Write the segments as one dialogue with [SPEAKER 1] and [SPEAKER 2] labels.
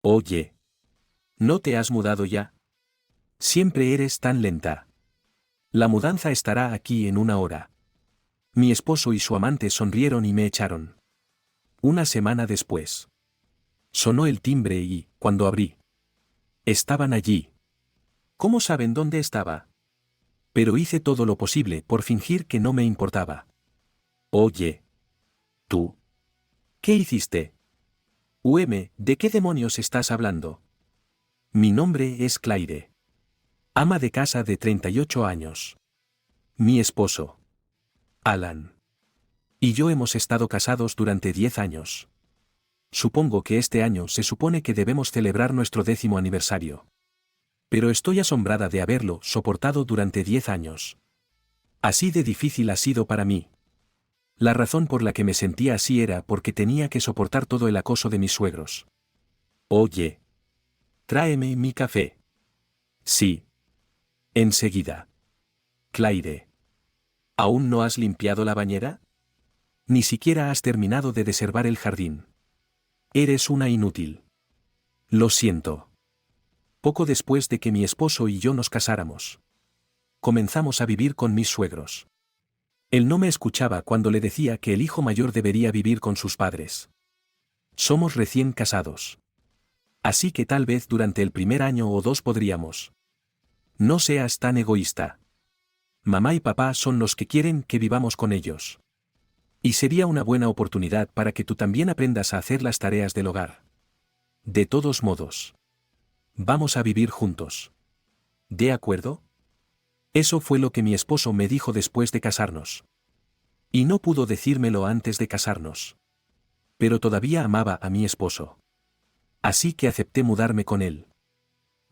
[SPEAKER 1] Oye, ¿no te has mudado ya? Siempre eres tan lenta. La mudanza estará aquí en una hora. Mi esposo y su amante sonrieron y me echaron. Una semana después. Sonó el timbre y, cuando abrí, estaban allí. ¿Cómo saben dónde estaba? Pero hice todo lo posible por fingir que no me importaba. Oye. ¿Tú? ¿Qué hiciste? ¿De qué demonios estás hablando? Mi nombre es Claire. Ama de casa de 38 años. Mi esposo, Alan. Y yo hemos estado casados durante 10 años. Supongo que este año se supone que debemos celebrar nuestro 10º aniversario. Pero estoy asombrada de haberlo soportado durante 10 años. Así de difícil ha sido para mí. La razón por la que me sentía así era porque tenía que soportar todo el acoso de mis suegros. Oye. Tráeme mi café. Sí. Enseguida. Claire. ¿Aún no has limpiado la bañera? Ni siquiera has terminado de desherbar el jardín. Eres una inútil. Lo siento. Poco después de que mi esposo y yo nos casáramos, comenzamos a vivir con mis suegros. Él no me escuchaba cuando le decía que el hijo mayor debería vivir con sus padres. Somos recién casados. Así que tal vez durante el primer año o 2 podríamos. No seas tan egoísta. Mamá y papá son los que quieren que vivamos con ellos. Y sería una buena oportunidad para que tú también aprendas a hacer las tareas del hogar. De todos modos, vamos a vivir juntos. ¿De acuerdo? Eso fue lo que mi esposo me dijo después de casarnos. Y no pudo decírmelo antes de casarnos. Pero todavía amaba a mi esposo. Así que acepté mudarme con él.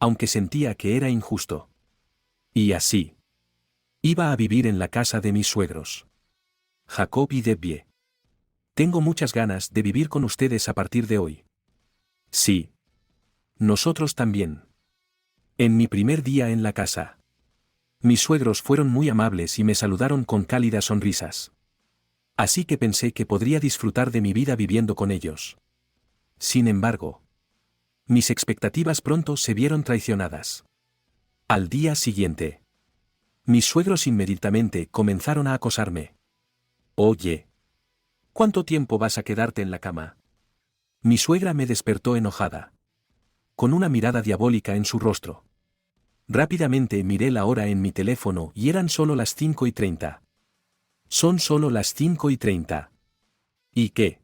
[SPEAKER 1] Aunque sentía que era injusto. Y así. Iba a vivir en la casa de mis suegros. Jacob y Debbie. Tengo muchas ganas de vivir con ustedes a partir de hoy. Sí. Nosotros también. En mi primer día en la casa. Mis suegros fueron muy amables y me saludaron con cálidas sonrisas. Así que pensé que podría disfrutar de mi vida viviendo con ellos. Sin embargo, mis expectativas pronto se vieron traicionadas. Al día siguiente, mis suegros inmediatamente comenzaron a acosarme. Oye, ¿cuánto tiempo vas a quedarte en la cama? Mi suegra me despertó enojada, con una mirada diabólica en su rostro. Rápidamente miré la hora en mi teléfono y eran solo las 5:30. Son solo las 5:30. ¿Y qué?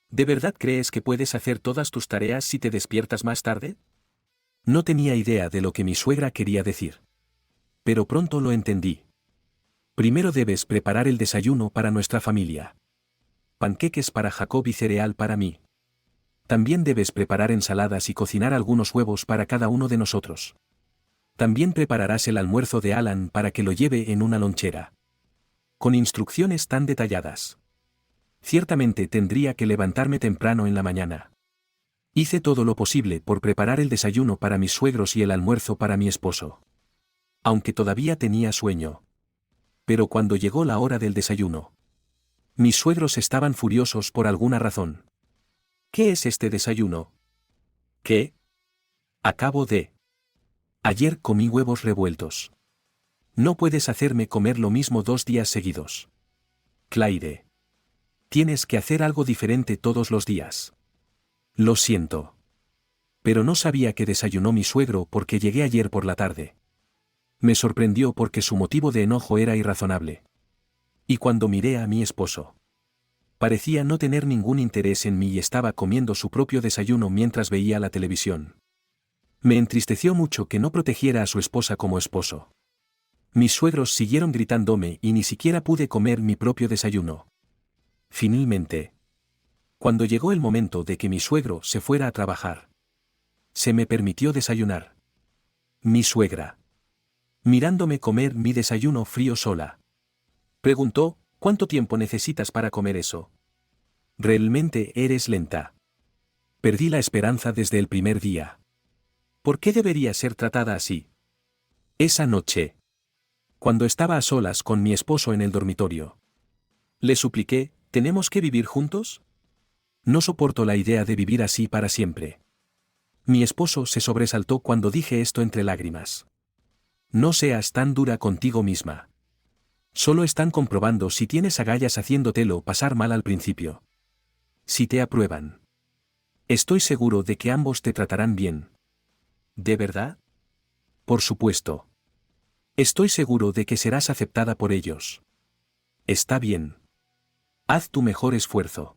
[SPEAKER 1] ¿De verdad crees que puedes hacer todas tus tareas si te despiertas más tarde? No tenía idea de lo que mi suegra quería decir. Pero pronto lo entendí. Primero debes preparar el desayuno para nuestra familia. Panqueques para Jacob y cereal para mí. También debes preparar ensaladas y cocinar algunos huevos para cada uno de nosotros. También prepararás el almuerzo de Alan para que lo lleve en una lonchera. Con instrucciones tan detalladas. Ciertamente tendría que levantarme temprano en la mañana. Hice todo lo posible por preparar el desayuno para mis suegros y el almuerzo para mi esposo. Aunque todavía tenía sueño. Pero cuando llegó la hora del desayuno, mis suegros estaban furiosos por alguna razón. ¿Qué es este desayuno? ¿Qué? Ayer comí huevos revueltos. No puedes hacerme comer lo mismo 2 días seguidos. Claire. Tienes que hacer algo diferente todos los días. Lo siento. Pero no sabía que desayunó mi suegro porque llegué ayer por la tarde. Me sorprendió porque su motivo de enojo era irrazonable. Y cuando miré a mi esposo, parecía no tener ningún interés en mí y estaba comiendo su propio desayuno mientras veía la televisión. Me entristeció mucho que no protegiera a su esposa como esposo. Mis suegros siguieron gritándome y ni siquiera pude comer mi propio desayuno. Finalmente, cuando llegó el momento de que mi suegro se fuera a trabajar, se me permitió desayunar. Mi suegra, mirándome comer mi desayuno frío sola, preguntó, ¿cuánto tiempo necesitas para comer eso? Realmente eres lenta. Perdí la esperanza desde el primer día. ¿Por qué debería ser tratada así? Esa noche, cuando estaba a solas con mi esposo en el dormitorio, le supliqué, ¿tenemos que vivir juntos? No soporto la idea de vivir así para siempre. Mi esposo se sobresaltó cuando dije esto entre lágrimas. No seas tan dura contigo misma. Solo están comprobando si tienes agallas haciéndotelo pasar mal al principio. Si te aprueban. Estoy seguro de que ambos te tratarán bien. ¿De verdad? Por supuesto. Estoy seguro de que serás aceptada por ellos. Está bien. Haz tu mejor esfuerzo.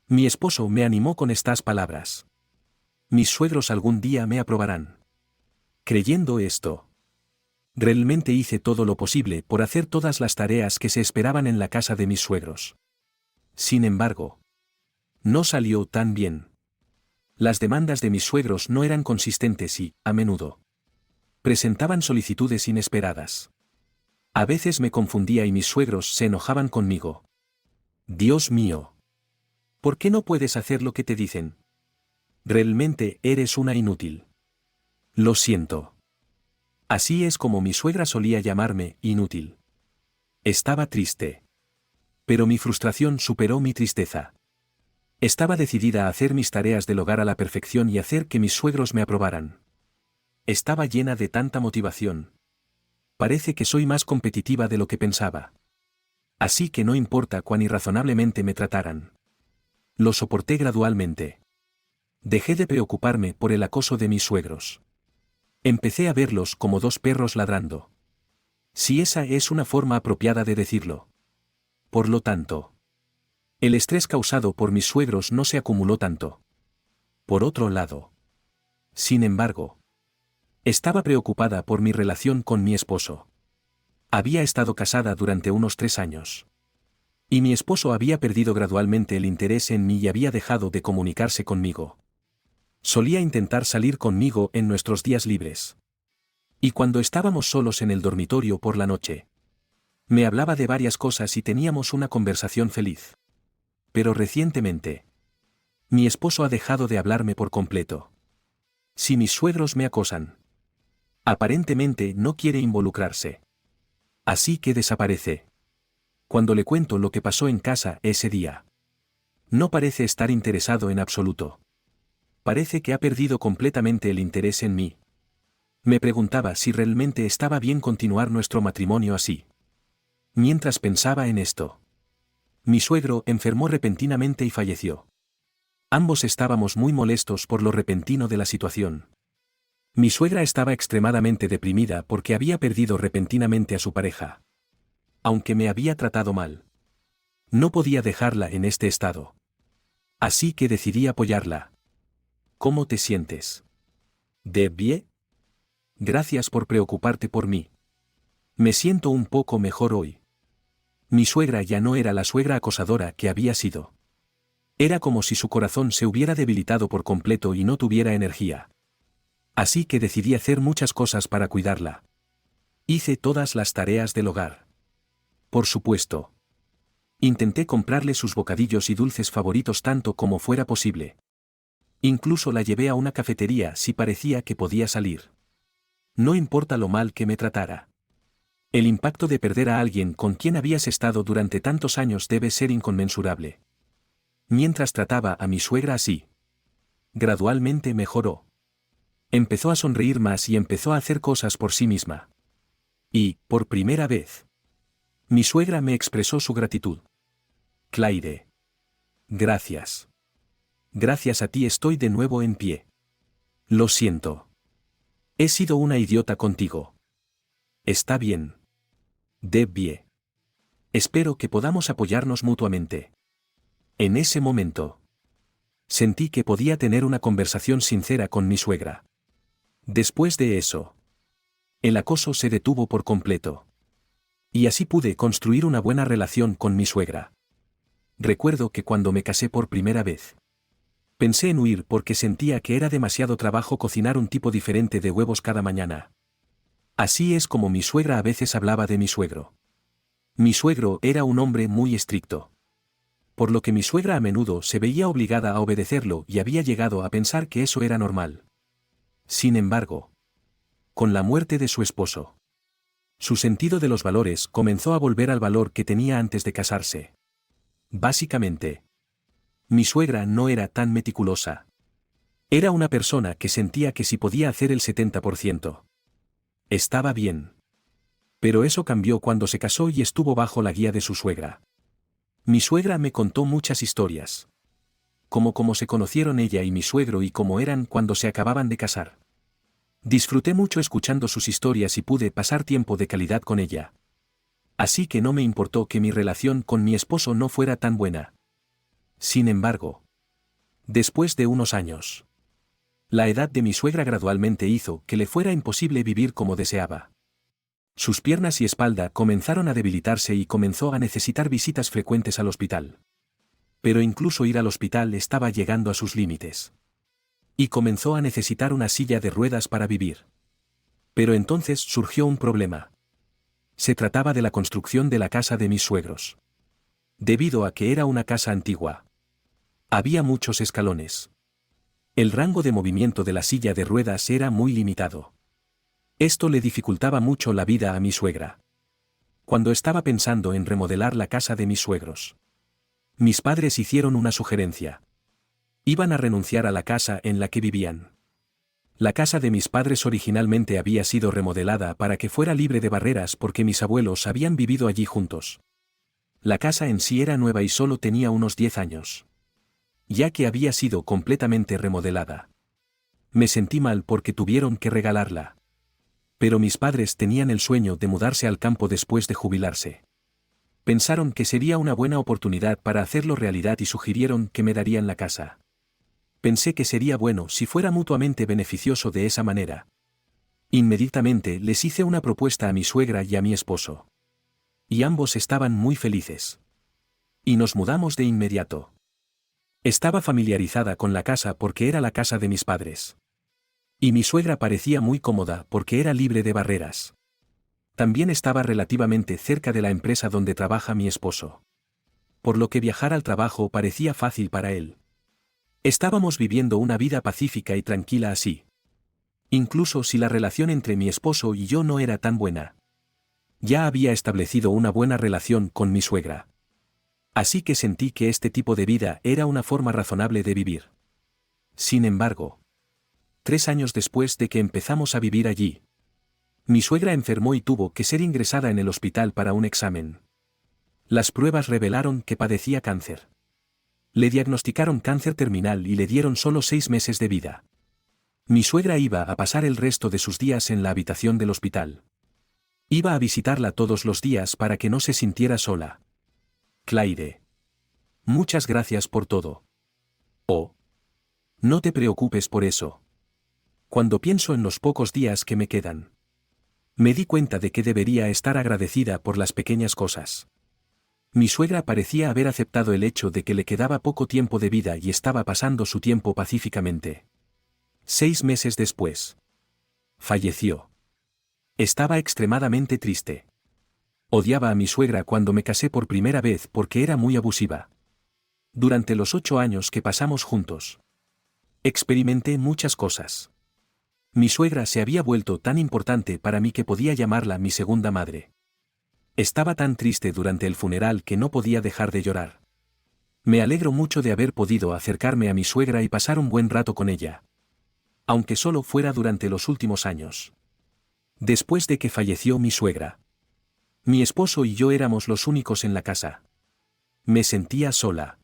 [SPEAKER 1] Mi esposo me animó con estas palabras. Mis suegros algún día me aprobarán. Creyendo esto, realmente hice todo lo posible por hacer todas las tareas que se esperaban en la casa de mis suegros. Sin embargo, no salió tan bien. Las demandas de mis suegros no eran consistentes y, a menudo, presentaban solicitudes inesperadas. A veces me confundía y mis suegros se enojaban conmigo. Dios mío. ¿Por qué no puedes hacer lo que te dicen? Realmente eres una inútil. Lo siento. Así es como mi suegra solía llamarme, inútil. Estaba triste. Pero mi frustración superó mi tristeza. Estaba decidida a hacer mis tareas del hogar a la perfección y hacer que mis suegros me aprobaran. Estaba llena de tanta motivación. Parece que soy más competitiva de lo que pensaba. Así que no importa cuán irrazonablemente me trataran. Lo soporté gradualmente. Dejé de preocuparme por el acoso de mis suegros. Empecé a verlos como dos perros ladrando. Si esa es una forma apropiada de decirlo. Por lo tanto, el estrés causado por mis suegros no se acumuló tanto. Por otro lado, sin embargo, estaba preocupada por mi relación con mi esposo. Había estado casada durante unos 3 años. Y mi esposo había perdido gradualmente el interés en mí y había dejado de comunicarse conmigo. Solía intentar salir conmigo en nuestros días libres. Y cuando estábamos solos en el dormitorio por la noche, me hablaba de varias cosas y teníamos una conversación feliz. Pero recientemente, mi esposo ha dejado de hablarme por completo. Si mis suegros me acosan, aparentemente no quiere involucrarse. Así que desaparece. Cuando le cuento lo que pasó en casa ese día, no parece estar interesado en absoluto. Parece que ha perdido completamente el interés en mí. Me preguntaba si realmente estaba bien continuar nuestro matrimonio así. Mientras pensaba en esto, mi suegro enfermó repentinamente y falleció. Ambos estábamos muy molestos por lo repentino de la situación. Mi suegra estaba extremadamente deprimida porque había perdido repentinamente a su pareja. Aunque me había tratado mal, no podía dejarla en este estado. Así que decidí apoyarla. ¿Cómo te sientes? ¿De bien? Gracias por preocuparte por mí. Me siento un poco mejor hoy. Mi suegra ya no era la suegra acosadora que había sido. Era como si su corazón se hubiera debilitado por completo y no tuviera energía. Así que decidí hacer muchas cosas para cuidarla. Hice todas las tareas del hogar. Por supuesto. Intenté comprarle sus bocadillos y dulces favoritos tanto como fuera posible. Incluso la llevé a una cafetería si parecía que podía salir. No importa lo mal que me tratara. El impacto de perder a alguien con quien habías estado durante tantos años debe ser inconmensurable. Mientras trataba a mi suegra así, gradualmente mejoró. Empezó a sonreír más y empezó a hacer cosas por sí misma. Y, por primera vez, mi suegra me expresó su gratitud. Claire. Gracias. Gracias a ti estoy de nuevo en pie. Lo siento. He sido una idiota contigo. Está bien. De bien. Espero que podamos apoyarnos mutuamente. En ese momento, sentí que podía tener una conversación sincera con mi suegra. Después de eso, el acoso se detuvo por completo. Y así pude construir una buena relación con mi suegra. Recuerdo que cuando me casé por primera vez, pensé en huir porque sentía que era demasiado trabajo cocinar un tipo diferente de huevos cada mañana. Así es como mi suegra a veces hablaba de mi suegro. Mi suegro era un hombre muy estricto. Por lo que mi suegra a menudo se veía obligada a obedecerlo y había llegado a pensar que eso era normal. Sin embargo, con la muerte de su esposo, su sentido de los valores comenzó a volver al valor que tenía antes de casarse. Básicamente, mi suegra no era tan meticulosa. Era una persona que sentía que si podía hacer el 70%. Estaba bien. Pero eso cambió cuando se casó y estuvo bajo la guía de su suegra. Mi suegra me contó muchas historias. Cómo se conocieron ella y mi suegro y cómo eran cuando se acababan de casar. Disfruté mucho escuchando sus historias y pude pasar tiempo de calidad con ella. Así que no me importó que mi relación con mi esposo no fuera tan buena. Sin embargo, después de unos años, la edad de mi suegra gradualmente hizo que le fuera imposible vivir como deseaba. Sus piernas y espalda comenzaron a debilitarse y comenzó a necesitar visitas frecuentes al hospital. Pero incluso ir al hospital estaba llegando a sus límites. Y comenzó a necesitar una silla de ruedas para vivir. Pero entonces surgió un problema. Se trataba de la construcción de la casa de mis suegros. Debido a que era una casa antigua, había muchos escalones. El rango de movimiento de la silla de ruedas era muy limitado. Esto le dificultaba mucho la vida a mi suegra. Cuando estaba pensando en remodelar la casa de mis suegros, mis padres hicieron una sugerencia. Iban a renunciar a la casa en la que vivían. La casa de mis padres originalmente había sido remodelada para que fuera libre de barreras porque mis abuelos habían vivido allí juntos. La casa en sí era nueva y solo tenía unos 10 años. Ya que había sido completamente remodelada. Me sentí mal porque tuvieron que regalarla. Pero mis padres tenían el sueño de mudarse al campo después de jubilarse. Pensaron que sería una buena oportunidad para hacerlo realidad y sugirieron que me darían la casa. Pensé que sería bueno si fuera mutuamente beneficioso de esa manera. Inmediatamente les hice una propuesta a mi suegra y a mi esposo. Y ambos estaban muy felices. Y nos mudamos de inmediato. Estaba familiarizada con la casa porque era la casa de mis padres. Y mi suegra parecía muy cómoda porque era libre de barreras. También estaba relativamente cerca de la empresa donde trabaja mi esposo. Por lo que viajar al trabajo parecía fácil para él. Estábamos viviendo una vida pacífica y tranquila así. Incluso si la relación entre mi esposo y yo no era tan buena. Ya había establecido una buena relación con mi suegra. Así que sentí que este tipo de vida era una forma razonable de vivir. Sin embargo, 3 años después de que empezamos a vivir allí, mi suegra enfermó y tuvo que ser ingresada en el hospital para un examen. Las pruebas revelaron que padecía cáncer. Le diagnosticaron cáncer terminal y le dieron solo 6 meses de vida. Mi suegra iba a pasar el resto de sus días en la habitación del hospital. Iba a visitarla todos los días para que no se sintiera sola. Claire. Muchas gracias por todo. Oh. No te preocupes por eso. Cuando pienso en los pocos días que me quedan, me di cuenta de que debería estar agradecida por las pequeñas cosas. Mi suegra parecía haber aceptado el hecho de que le quedaba poco tiempo de vida y estaba pasando su tiempo pacíficamente. 6 meses después, falleció. Estaba extremadamente triste. Odiaba a mi suegra cuando me casé por primera vez porque era muy abusiva. Durante los 8 años que pasamos juntos, experimenté muchas cosas. Mi suegra se había vuelto tan importante para mí que podía llamarla mi segunda madre. Estaba tan triste durante el funeral que no podía dejar de llorar. Me alegro mucho de haber podido acercarme a mi suegra y pasar un buen rato con ella. Aunque solo fuera durante los últimos años. Después de que falleció mi suegra, mi esposo y yo éramos los únicos en la casa. Me sentía sola.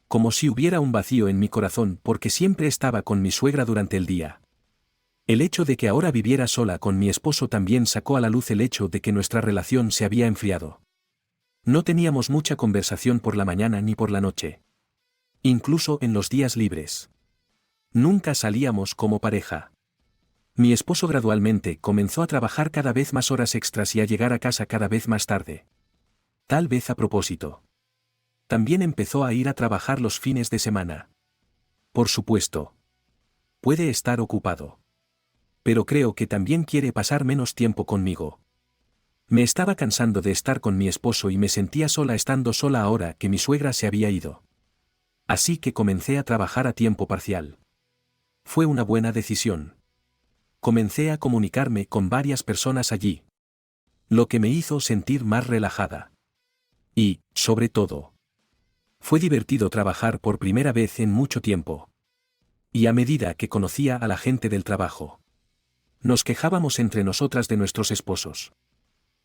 [SPEAKER 1] Como si hubiera un vacío en mi corazón porque siempre estaba con mi suegra durante el día. El hecho de que ahora viviera sola con mi esposo también sacó a la luz el hecho de que nuestra relación se había enfriado. No teníamos mucha conversación por la mañana ni por la noche. Incluso en los días libres. Nunca salíamos como pareja. Mi esposo gradualmente comenzó a trabajar cada vez más horas extras y a llegar a casa cada vez más tarde. Tal vez a propósito. También empezó a ir a trabajar los fines de semana. Por supuesto. Puede estar ocupado. Pero creo que también quiere pasar menos tiempo conmigo. Me estaba cansando de estar con mi esposo y me sentía sola estando sola ahora que mi suegra se había ido. Así que comencé a trabajar a tiempo parcial. Fue una buena decisión. Comencé a comunicarme con varias personas allí. Lo que me hizo sentir más relajada. Y, sobre todo, fue divertido trabajar por primera vez en mucho tiempo. Y a medida que conocía a la gente del trabajo, nos quejábamos entre nosotras de nuestros esposos.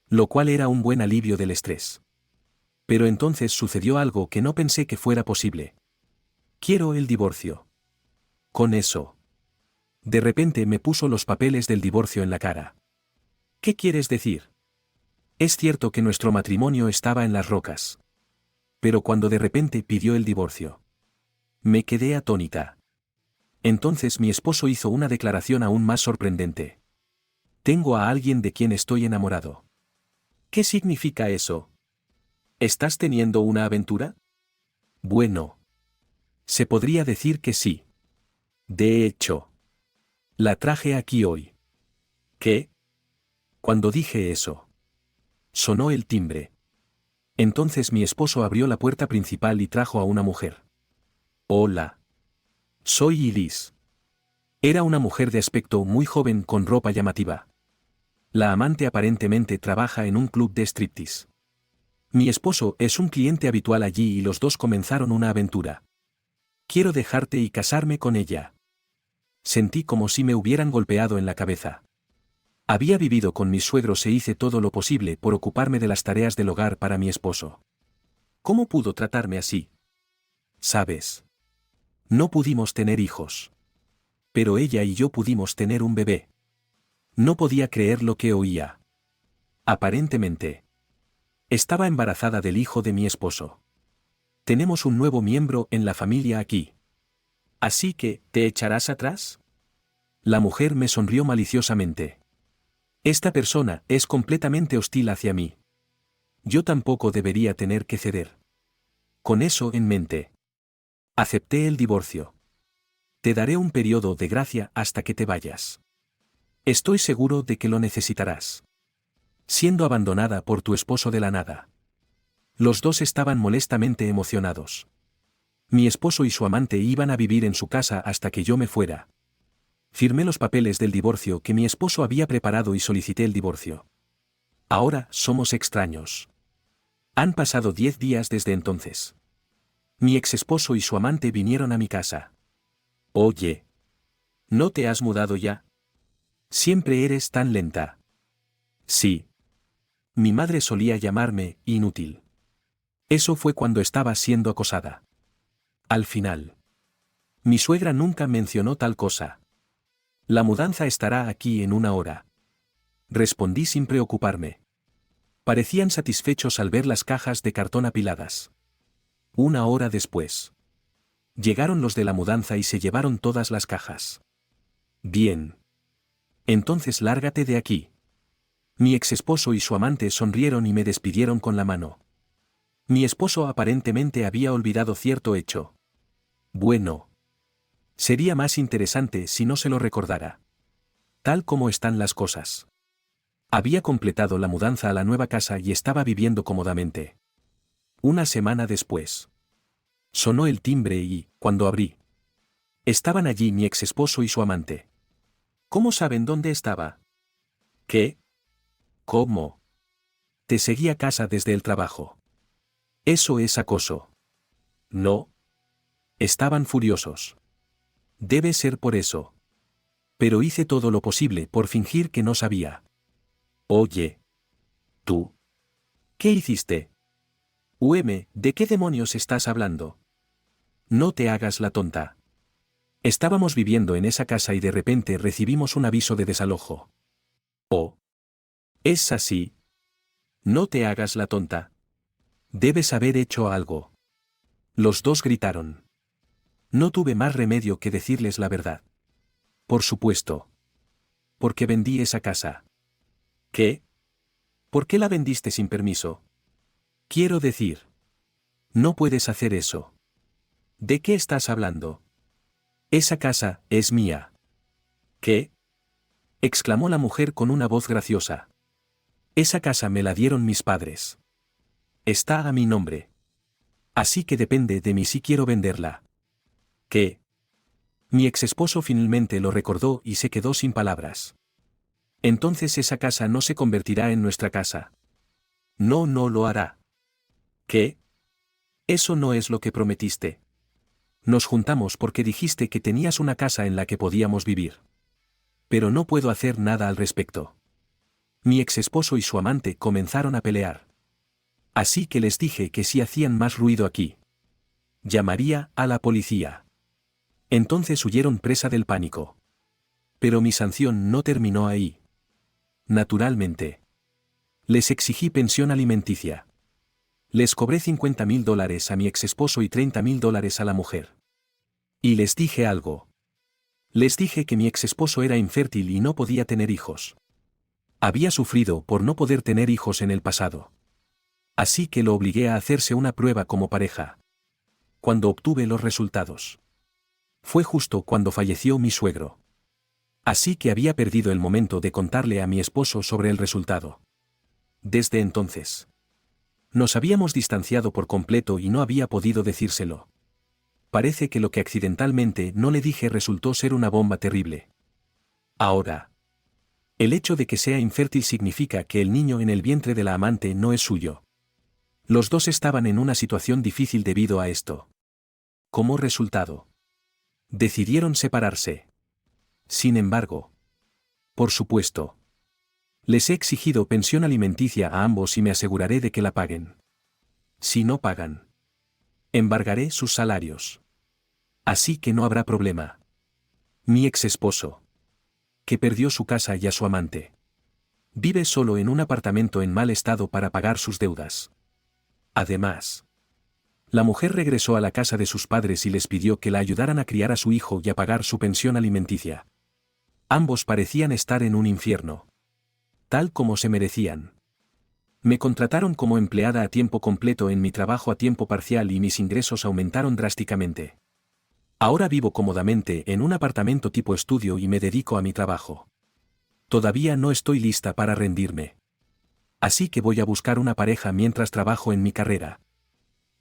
[SPEAKER 1] Lo cual era un buen alivio del estrés. Pero entonces sucedió algo que no pensé que fuera posible. Quiero el divorcio. Con eso. De repente me puso los papeles del divorcio en la cara. ¿Qué quieres decir? Es cierto que nuestro matrimonio estaba en las rocas. Pero cuando de repente pidió el divorcio, me quedé atónita. Entonces mi esposo hizo una declaración aún más sorprendente. Tengo a alguien de quien estoy enamorado. ¿Qué significa eso? ¿Estás teniendo una aventura? Bueno. Se podría decir que sí. De hecho. La traje aquí hoy. ¿Qué? Cuando dije eso, sonó el timbre. Entonces mi esposo abrió la puerta principal y trajo a una mujer. Hola. Soy Iris. Era una mujer de aspecto muy joven con ropa llamativa. La amante aparentemente trabaja en un club de striptease. Mi esposo es un cliente habitual allí y los dos comenzaron una aventura. Quiero dejarte y casarme con ella. Sentí como si me hubieran golpeado en la cabeza. Había vivido con mis suegros e hice todo lo posible por ocuparme de las tareas del hogar para mi esposo. ¿Cómo pudo tratarme así? ¿Sabes? No pudimos tener hijos. Pero ella y yo pudimos tener un bebé. No podía creer lo que oía. Aparentemente. Estaba embarazada del hijo de mi esposo. Tenemos un nuevo miembro en la familia aquí. Así que, ¿te echarás atrás? La mujer me sonrió maliciosamente. Esta persona es completamente hostil hacia mí. Yo tampoco debería tener que ceder. Con eso en mente, acepté el divorcio. Te daré un periodo de gracia hasta que te vayas. Estoy seguro de que lo necesitarás. Siendo abandonada por tu esposo de la nada. Los dos estaban molestamente emocionados. Mi esposo y su amante iban a vivir en su casa hasta que yo me fuera. Firmé los papeles del divorcio que mi esposo había preparado y solicité el divorcio. Ahora somos extraños. Han pasado 10 días desde entonces. Mi ex esposo y su amante vinieron a mi casa. Oye. ¿No te has mudado ya? Siempre eres tan lenta. Sí. Mi madre solía llamarme inútil. Eso fue cuando estaba siendo acosada. Al final. Mi suegra nunca mencionó tal cosa. La mudanza estará aquí en una hora. Respondí sin preocuparme. Parecían satisfechos al ver las cajas de cartón apiladas. Una hora después. Llegaron los de la mudanza y se llevaron todas las cajas. Bien. Entonces lárgate de aquí. Mi ex esposo y su amante sonrieron y me despidieron con la mano. Mi esposo aparentemente había olvidado cierto hecho. Bueno. Sería más interesante si no se lo recordara. Tal como están las cosas. Había completado la mudanza a la nueva casa y estaba viviendo cómodamente. Una semana después. Sonó el timbre y, cuando abrí, estaban allí mi ex esposo y su amante. ¿Cómo saben dónde estaba? ¿Qué? ¿Cómo? Te seguí a casa desde el trabajo. Eso es acoso. No. Estaban furiosos. Debe ser por eso. Pero hice todo lo posible por fingir que no sabía. Oye. ¿Tú? ¿Qué hiciste? ¿De qué demonios estás hablando? No te hagas la tonta. Estábamos viviendo en esa casa y de repente recibimos un aviso de desalojo. Oh. ¿Es así? No te hagas la tonta. Debes haber hecho algo. Los dos gritaron. No tuve más remedio que decirles la verdad. Por supuesto. Porque vendí esa casa. ¿Qué? ¿Por qué la vendiste sin permiso? Quiero decir. No puedes hacer eso. ¿De qué estás hablando? Esa casa es mía. ¿Qué? Exclamó la mujer con una voz graciosa. Esa casa me la dieron mis padres. Está a mi nombre. Así que depende de mí si quiero venderla. ¿Qué? Mi ex esposo finalmente lo recordó y se quedó sin palabras. Entonces esa casa no se convertirá en nuestra casa. No, no lo hará. ¿Qué? Eso no es lo que prometiste. Nos juntamos porque dijiste que tenías una casa en la que podíamos vivir. Pero no puedo hacer nada al respecto. Mi exesposo y su amante comenzaron a pelear. Así que les dije que si hacían más ruido aquí, llamaría a la policía. Entonces huyeron presa del pánico. Pero mi sanción no terminó ahí. Naturalmente. Les exigí pensión alimenticia. Les cobré $50,000 a mi exesposo y $30,000 a la mujer. Y les dije algo. Les dije que mi exesposo era infértil y no podía tener hijos. Había sufrido por no poder tener hijos en el pasado. Así que lo obligué a hacerse una prueba como pareja. Cuando obtuve los resultados. Fue justo cuando falleció mi suegro. Así que había perdido el momento de contarle a mi esposo sobre el resultado. Desde entonces, nos habíamos distanciado por completo y no había podido decírselo. Parece que lo que accidentalmente no le dije resultó ser una bomba terrible. Ahora, el hecho de que sea infértil significa que el niño en el vientre de la amante no es suyo. Los dos estaban en una situación difícil debido a esto. Como resultado, decidieron separarse. Sin embargo, por supuesto, les he exigido pensión alimenticia a ambos y me aseguraré de que la paguen. Si no pagan, embargaré sus salarios. Así que no habrá problema. Mi ex esposo, que perdió su casa y a su amante, vive solo en un apartamento en mal estado para pagar sus deudas. Además, la mujer regresó a la casa de sus padres y les pidió que la ayudaran a criar a su hijo y a pagar su pensión alimenticia. Ambos parecían estar en un infierno. Tal como se merecían. Me contrataron como empleada a tiempo completo en mi trabajo a tiempo parcial y mis ingresos aumentaron drásticamente. Ahora vivo cómodamente en un apartamento tipo estudio y me dedico a mi trabajo. Todavía no estoy lista para rendirme. Así que voy a buscar una pareja mientras trabajo en mi carrera.